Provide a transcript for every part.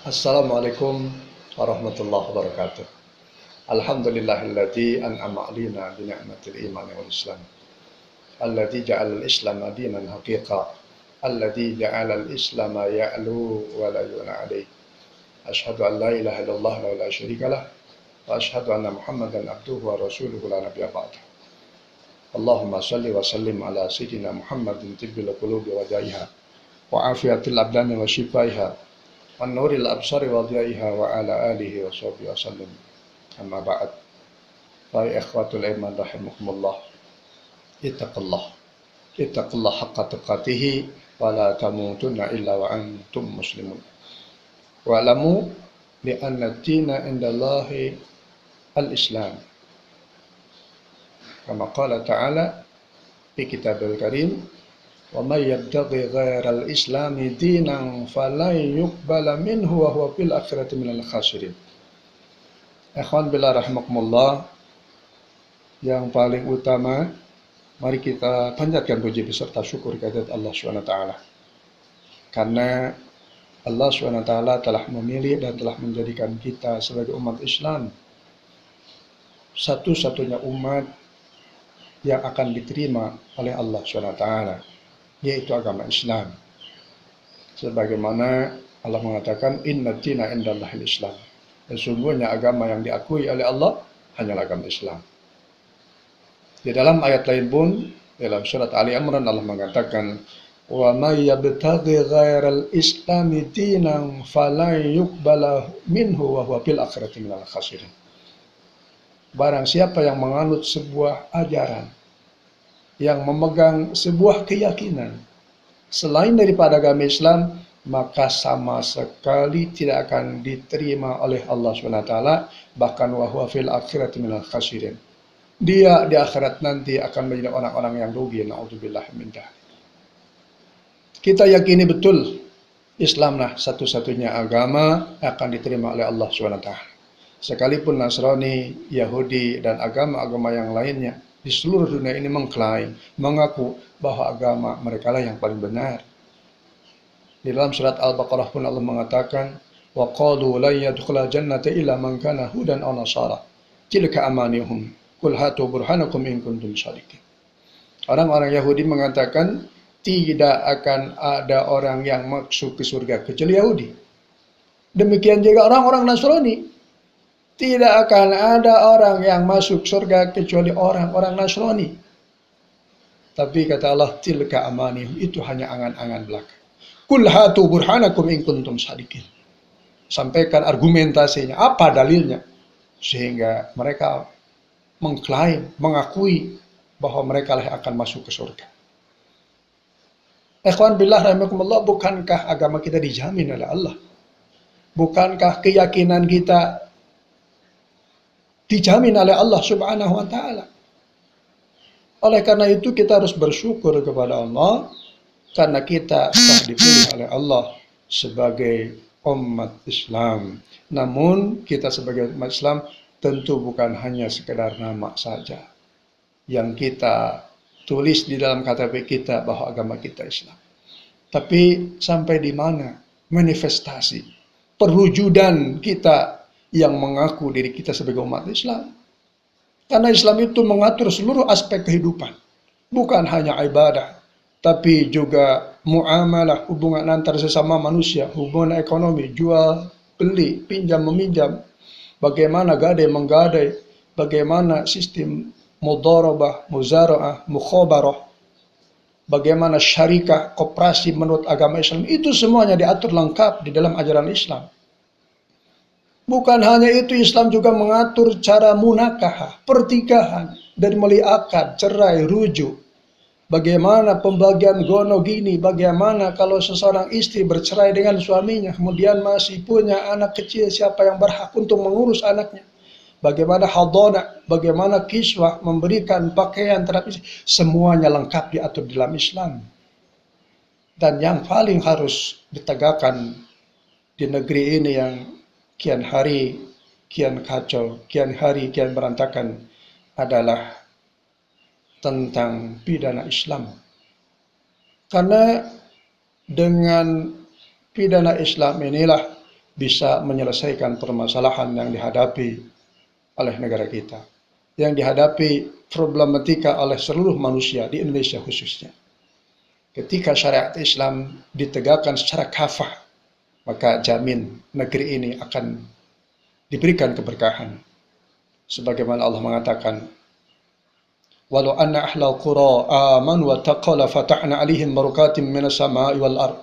Assalamualaikum warahmatullahi wabarakatuh. Alhamdulillahilladzi an'ama 'alaina bi ni'matil iman wal islam. Alladzi ja'ala al-islam dinan haqiqa. Alladzi ja'ala al-islam ya'lu wa la yu'la 'alaihi. Asyhadu an la ilaha illallah wa la syarika lah wa asyhadu anna Muhammadan abduhu wa rasuluhu la nabiyya ba'da. Allahumma shalli wa sallim ala sayyidina Muhammadin tibbil qulubi wa da'iha wa afiyatil abdani wa shifaiha wa nuril absari wa dhiyaiha wa ala alihi wa sahbihi wa sallim. Amma ba'd. Fa ikhwatul iman rahimakumullah. Ittaqullah haqqa tuqatih wa la tamutunna illa wa antum muslimun. Wa alamu bi anna ad-dina indallahi al-islam. Kama qala ta'ala fi kitabil karim, wa may yabtaghi ghairal islami dinan falan yuqbala minhu wa huwa fil akhirati minal khasirin. Ikhwan billah rahimakumullah, yang paling utama mari kita panjatkan puji beserta syukur kehadirat Allah SWT, karena Allah SWT telah memilih dan telah menjadikan kita sebagai umat Islam satu-satunya umat yang akan diterima oleh Allah SWT, yaitu agama Islam. Sebagaimana Allah mengatakan, inna dina indallahil Islam. Sesungguhnya agama yang diakui oleh Allah hanyalah agama Islam. Di dalam ayat lain pun, dalam surat Ali Imran, Allah mengatakan, wa may yabtaghi ghairal islami dinan falan yuqbala minhu wa huwa fil akhirati minal khasirin. Barang siapa yang menganut sebuah ajaran, yang memegang sebuah keyakinan selain daripada agama Islam, maka sama sekali tidak akan diterima oleh Allah SWT, bahkan wa huwa fil akhirati minal khasirin. Dia di akhirat nanti akan menjadi orang-orang yang rugi, na'udzubillah min dzalik. Kita yakini betul Islamlah satu-satunya agama akan diterima oleh Allah SWT. Sekalipun Nasrani, Yahudi, dan agama-agama yang lainnya di seluruh dunia ini mengklaim, mengaku bahwa agama mereka lah yang paling benar. Di dalam surat Al-Baqarah pun Allah mengatakan, wa qalu la yadkhulul jannata illa man kana hudan aw nasara. Tilka amanihum. Qul hatu burhanakum in kuntum shadiqin. Orang-orang Yahudi mengatakan tidak akan ada orang yang masuk ke surga kecuali Yahudi. Demikian juga orang-orang Nasrani. Tidak akan ada orang yang masuk surga kecuali orang-orang Nasrani. Tapi kata Allah, tilka amanihum, itu hanya angan-angan belaka. Qul hatu burhanakum in kuntum shadiqin. Sampaikan argumentasinya, apa dalilnya, sehingga mereka mengklaim, mengakui bahwa mereka lah akan masuk ke surga. Ikhwan billah rahimakumullah, bukankah agama kita dijamin oleh Allah? Bukankah keyakinan kita dijamin oleh Allah Subhanahu wa ta'ala? Oleh karena itu kita harus bersyukur kepada Allah, karena kita telah dipilih oleh Allah sebagai umat Islam. Namun kita sebagai umat Islam tentu bukan hanya sekedar nama saja yang kita tulis di dalam KTP kita bahwa agama kita Islam. Tapi sampai di mana manifestasi perwujudan kita yang mengaku diri kita sebagai umat Islam? Karena Islam itu mengatur seluruh aspek kehidupan, bukan hanya ibadah, tapi juga muamalah, hubungan antar sesama manusia, hubungan ekonomi, jual beli, pinjam meminjam, bagaimana gadai menggadai, bagaimana sistem mudharabah, muzara'ah, mukhabarah, bagaimana syarikah, koperasi menurut agama Islam, itu semuanya diatur lengkap di dalam ajaran Islam. Bukan hanya itu, Islam juga mengatur cara munakahah, pertikahan, dari mulai akad, cerai, rujuk. Bagaimana pembagian gono gini, bagaimana kalau seseorang istri bercerai dengan suaminya, kemudian masih punya anak kecil, siapa yang berhak untuk mengurus anaknya. Bagaimana hadana, bagaimana kiswah, memberikan pakaian terhadap istri. Semuanya lengkap diatur dalam Islam. Dan yang paling harus ditegakkan di negeri ini yang kian hari kian kacau, kian hari kian berantakan adalah tentang pidana Islam. Karena dengan pidana Islam inilah bisa menyelesaikan permasalahan yang dihadapi oleh negara kita, yang dihadapi problematika oleh seluruh manusia di Indonesia khususnya. Ketika syariat Islam ditegakkan secara kafah, maka jamin negeri ini akan diberikan keberkahan. Sebagaimana Allah mengatakan, walau anna ahlal qura amanu wa taqala fatahna alaihim barakatim minas sama'i wal ard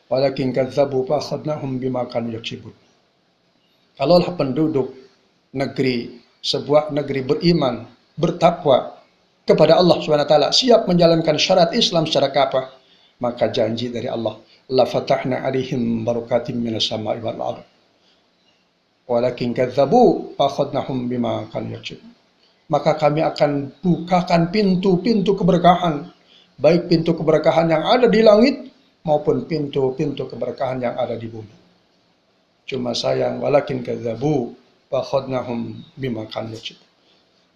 walakin kadzabu fa akhadnahum bima kanu yaksibun. Kalaulah penduduk negeri, sebuah negeri beriman, bertakwa kepada Allah SWT, siap menjalankan syariat Islam secara kafah, maka janji dari Allah, la fatahna alaihim barakatim minas sama'i wal ard walakin kadzabu fa akhadnahum bima kanu yaksibun. Maka kami akan bukakan pintu-pintu keberkahan, baik pintu keberkahan yang ada di langit maupun pintu-pintu keberkahan yang ada di bumi. Cuma sayang, walakin kadzabu fa akhadnahum bima kanu yaksibun.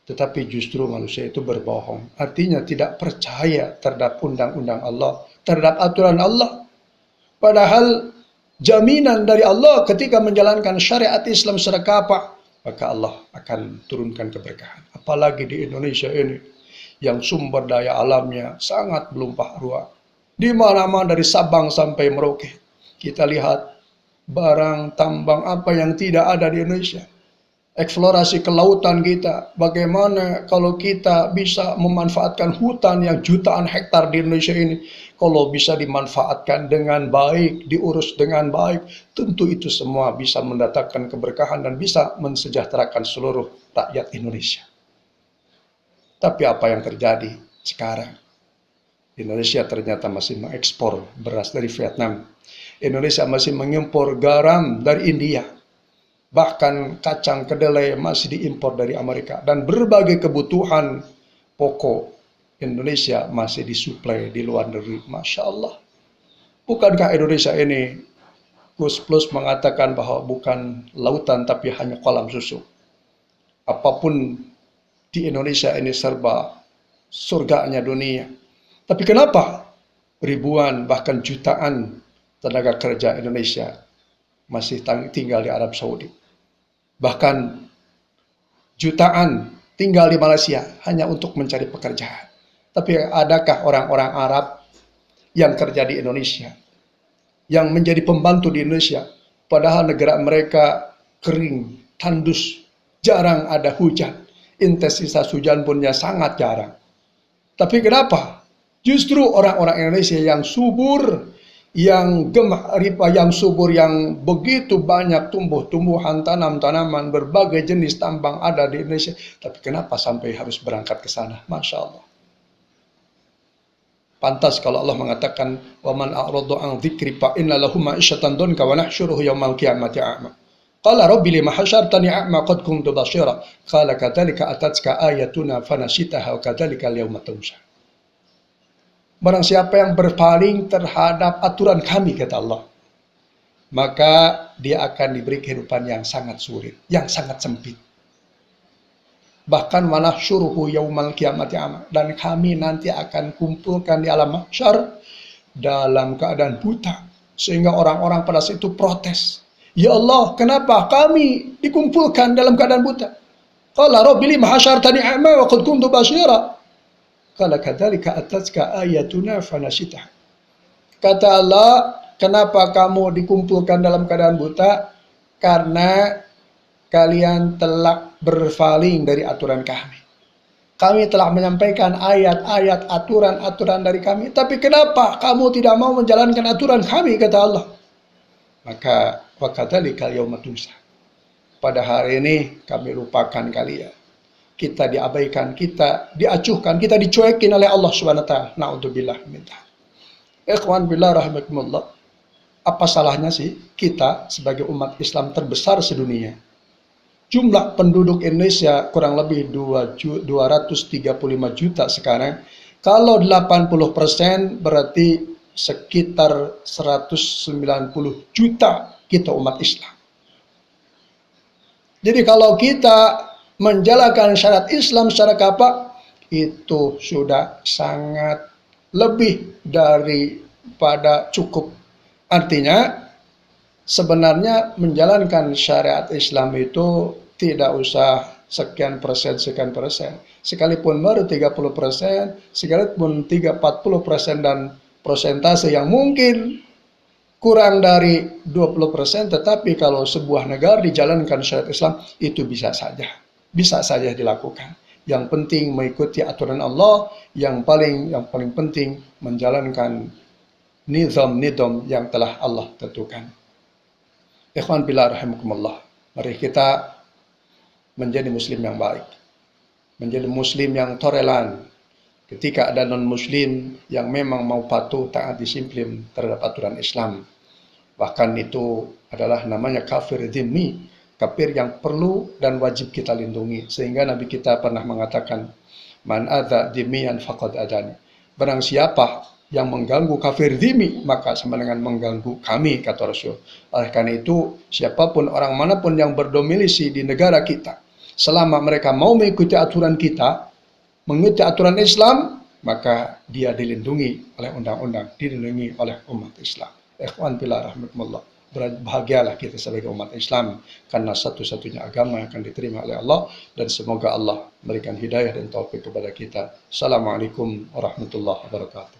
Tetapi justru manusia itu berbohong, artinya tidak percaya terhadap undang-undang Allah, terhadap aturan Allah. Padahal jaminan dari Allah ketika menjalankan syariat Islam secara kafah, maka Allah akan turunkan keberkahan. Apalagi di Indonesia ini yang sumber daya alamnya sangat melimpah ruah. Di mana-mana dari Sabang sampai Merauke, kita lihat barang tambang apa yang tidak ada di Indonesia. Eksplorasi kelautan kita, bagaimana kalau kita bisa memanfaatkan hutan yang jutaan hektar di Indonesia ini, kalau bisa dimanfaatkan dengan baik, diurus dengan baik, tentu itu semua bisa mendatangkan keberkahan dan bisa mensejahterakan seluruh rakyat Indonesia. Tapi apa yang terjadi sekarang? Indonesia ternyata masih mengekspor beras dari Vietnam. Indonesia masih mengimpor garam dari India. Bahkan kacang kedelai masih diimpor dari Amerika. Dan berbagai kebutuhan pokok Indonesia masih disuplai di luar negeri. Masya Allah. Bukankah Indonesia ini, Gus Plus mengatakan bahwa bukan lautan tapi hanya kolam susu. Apapun di Indonesia ini serba surganya dunia. Tapi kenapa ribuan bahkan jutaan tenaga kerja Indonesia masih tinggal di Arab Saudi? Bahkan jutaan tinggal di Malaysia hanya untuk mencari pekerjaan. Tapi adakah orang-orang Arab yang kerja di Indonesia, yang menjadi pembantu di Indonesia, padahal negara mereka kering, tandus, jarang ada hujan, intensitas hujan punnya sangat jarang. Tapi kenapa? Justru orang-orang Indonesia yang subur, yang gemah ripah, yang subur, yang begitu banyak tumbuh-tumbuhan, tanam-tanaman, berbagai jenis tambang ada di Indonesia. Tapi kenapa sampai harus berangkat ke sana? Masya Allah. Pantas kalau Allah mengatakan, وَمَنْ أَعْرَضُ عَنْ ذِكْرِ فَإِنَّ لَهُ مَعِيشَةً ضَنْكَ وَنَحْشُرُهُ يَوْمَ الْقِيَامَةِ أَعْمَى قَالَ رَبِّ لِمَ حَشَرْتَنِي أَعْمَى قَدْ كُنْتُ بَصِيرًا قَالَ كَذَلِكَ أَتَتْكَ آيَاتُنَا فَنَسِيتَهَا وَكَذَلِكَ الْيَوْمَ تُنسَى. Barang siapa yang berpaling terhadap aturan kami, kata Allah, maka dia akan diberi kehidupan yang sangat sulit, yang sangat sempit. Bahkan wanahsyuruhu yaumal qiyamati a'ma, dan kami nanti akan kumpulkan di alam mahsyar dalam keadaan buta, sehingga orang-orang pada saat itu protes. Ya Allah, kenapa kami dikumpulkan dalam keadaan buta? Qala rabbi lima hasyartani a'ma wa qad kuntu basyira. Qala kadzalika atatka ayatuna fanasitah. Kata Allah, kenapa kamu dikumpulkan dalam keadaan buta? Karena kalian telah berpaling dari aturan kami. Kami telah menyampaikan ayat-ayat, aturan-aturan dari kami. Tapi kenapa kamu tidak mau menjalankan aturan kami, kata Allah. Maka wa kadzalika al-yauma tunsa. Pada hari ini kami lupakan kalian. Kita diabaikan, kita diacuhkan, kita dicuekin oleh Allah Subhanahu wa taala. Na'udzubillah min dzalik. Ikhwan billah rahimakumullah. Apa salahnya sih kita sebagai umat Islam terbesar sedunia? Jumlah penduduk Indonesia kurang lebih 235 juta sekarang. Kalau 80% berarti sekitar 190 juta kita umat Islam. Jadi kalau kita menjalankan syariat Islam secara kafah, itu sudah sangat lebih daripada cukup. Artinya sebenarnya menjalankan syariat Islam itu tidak usah sekian persen. Sekalipun baru 30%, sekalipun 40% dan persentase yang mungkin kurang dari 20%, tetapi kalau sebuah negara dijalankan syariat Islam, itu bisa saja dilakukan. Yang penting mengikuti aturan Allah, yang paling penting menjalankan nizam yang telah Allah tentukan. Ikhwan billah rahimakumullah, mari kita menjadi muslim yang baik, menjadi muslim yang toleran. Ketika ada non-muslim yang memang mau patuh, taat, disiplin terhadap aturan Islam, bahkan itu adalah namanya kafir dhimmi, kafir yang perlu dan wajib kita lindungi. Sehingga Nabi kita pernah mengatakan, man adza dhimmiyan faqad adani. Barang siapa yang mengganggu kafir dhimmi, maka sama dengan mengganggu kami, kata Rasul. Oleh karena itu, siapapun orang manapun yang berdomisili di negara kita, selama mereka mau mengikuti aturan kita, mengikuti aturan Islam, maka dia dilindungi oleh undang-undang, dilindungi oleh umat Islam. Ikhwan fillah rahimakumullah, berbahagialah kita sebagai umat Islam, karena satu-satunya agama yang akan diterima oleh Allah, dan semoga Allah memberikan hidayah dan taufik kepada kita. Assalamualaikum warahmatullahi wabarakatuh.